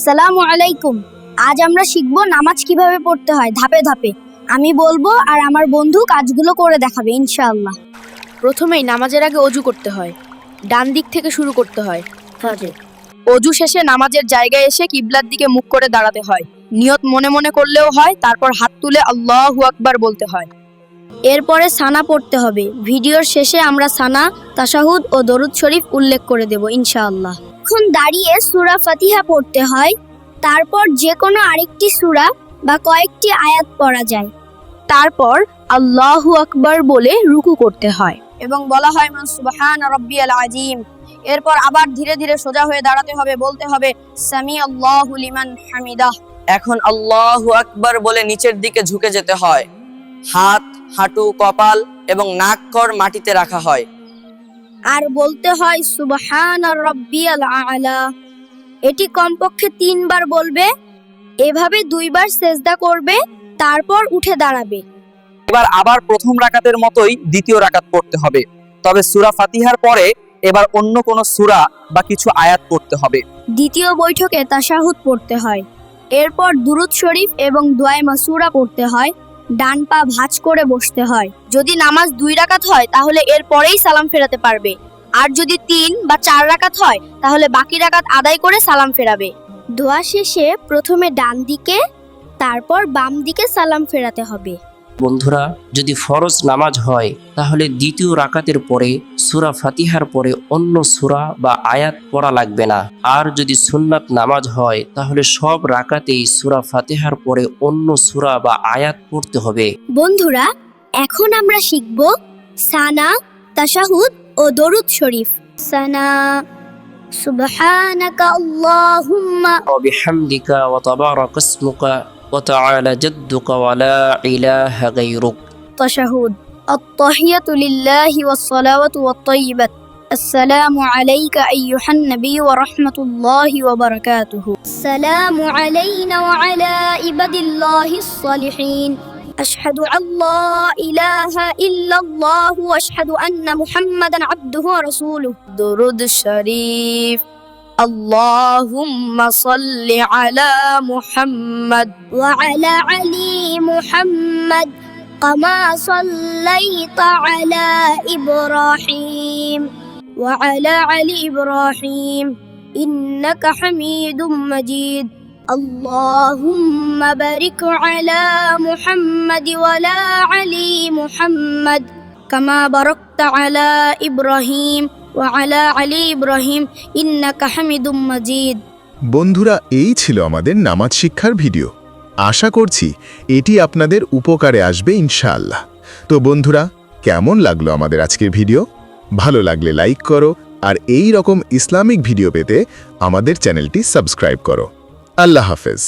আসসালামু আলাইকুম। আজ আমরা শিখব নামাজ কিভাবে পড়তে হয় ধাপে ধাপে। আমি বলবো আর আমার বন্ধু কাজগুলো করে দেখাবে ইনশাআল্লাহ। প্রথমেই নামাজের আগে অজু করতে হয়। ডান দিক থেকে শুরু করতে হয়। অজু শেষে নামাজের জায়গায় এসে কিবলার দিকে মুখ করে দাঁড়াতে হয়। নিয়ত মনে মনে করলেও হয়, তারপর হাত তুলে আল্লাহু আকবার বলতে হয়। এরপরে সানা পড়তে হবে। ভিডিওর শেষে আমরা সানা, তাশাহুদ ও দরুদ শরীফ উল্লেখ করে দেব ইনশাআল্লাহ। এখন দাঁড়িয়ে সূরা ফাতিহা পড়তে হয়। তারপর যে কোনো আরেকটি সূরা বা কয়েকটি আয়াত পড়া যায়। তারপর আল্লাহু আকবার বলে রুকু করতে হয় এবং বলা হয় সুবহানা রাব্বিয়াল আযীম। এরপর আবার ধীরে ধীরে সোজা হয়ে দাঁড়াতে হবে, বলতে হবে সামি আল্লাহু লিমান হামিদাহ। এখন আল্লাহু আকবার বলে নিচের দিকে ঝুঁকে যেতে হয়। হাত, হাঁটু, কপাল এবং নাক কর মাটিতে রাখা হয়। আর বলতে হয় সুবহানা রাব্বিয়াল আ'লা। এটি কমপক্ষে 3 বার বলবে। এভাবে 2 বার সেজদা করবে, তারপর উঠে দাঁড়াবে। এবার আবার প্রথম রাকাতের মতোই দ্বিতীয় রাকাত পড়তে হবে, তবে সূরা ফাতিহার পরে এবার অন্য কোনো সূরা বা কিছু আয়াত পড়তে হবে। দ্বিতীয় বৈঠকে তাশাহুদ পড়তে হয়। এরপর দুরুদ শরীফ এবং দোয়ায়ে মাসুরা পড়তে হয়। ডান পা ভাঁজ করে বসতে হয়। যদি নামাজ 2 রাকাত হয় তাহলে এর পরেই সালাম ফেরাতে পারবে। আর যদি 3 বা 4 রাকাত হয় তাহলে বাকি রাকাত আদায় করে সালাম ফেরাবে। দোয়া শেষে প্রথমে ডান দিকে, তারপর বাম দিকে সালাম ফেরাতে হবে। বন্ধুরা, যদি ফরজ নামাজ হয় তাহলে দ্বিতীয় রাকাতের পরে সূরা ফাতিহার পরে অন্য সূরা বা আয়াত পড়া লাগবে না। আর যদি সুন্নাত নামাজ হয় তাহলে সব রাকাতেই সূরা ফাতিহার পরে অন্য সূরা বা আয়াত পড়তে হবে। বন্ধুরা, এখন আমরা শিখব সানা, তাশাহুদ ও দরুদ শরীফ। সানা সুবহানাকা আল্লাহুম্মা ওয়া বিহামদিকা ওয়া তাবারাকা ইসমুকা ওয়া তাআলা জাদ্দুকা ওয়া লা ইলাহা গায়রুক। তাশাহুদ আত-তাহিয়াতু লিল্লাহি ওয়াস-সালাওয়াতু ওয়াত-তাইয়্যিবাত। আসসালামু আলাইকা আইয়ুহান নবী ওয়া রাহমাতুল্লাহি ওয়া বারাকাতুহু। আসসালামু আলাইনা ওয়া আলা ইবাদিল্লাহিস সালিহিন। আশহাদু আল্লা ইলাহা ইল্লাল্লাহু ওয়া আশহাদু আন্না মুহাম্মাদান আবদুহু ওয়া রাসূলুহু। দরুদ শরীফ। আল্লাহুম্মা সাল্লি আলা মুহাম্মাদ ওয়া আলা আলি মুহাম্মাদ কামা সাল্লাইতা আলা ইব্রাহিম ওয়া আলা আলি ইব্রাহিম ইন্নাকা হামিদুম মাজিদ। আল্লাহুম্মা বারিক আলা মুহাম্মাদ ওয়া আলা আলি মুহাম্মাদ কামা বারাকতা আলা ইব্রাহিম ওয়া আলা আলি ইব্রাহিম ইন্নাকা হামিদুম মাজিদ। বন্ধুরা, এই ছিল আমাদের নামাজ শিক্ষার ভিডিও। আশা করছি এটি আপনাদের উপকারে আসবে ইনশাআল্লাহ। তো বন্ধুরা, কেমন লাগলো আমাদের আজকের ভিডিও? ভালো লাগলে লাইক করো, আর এই রকম ইসলামিক ভিডিও পেতে আমাদের চ্যানেলটি সাবস্ক্রাইব করো। আল্লাহ হাফেজ।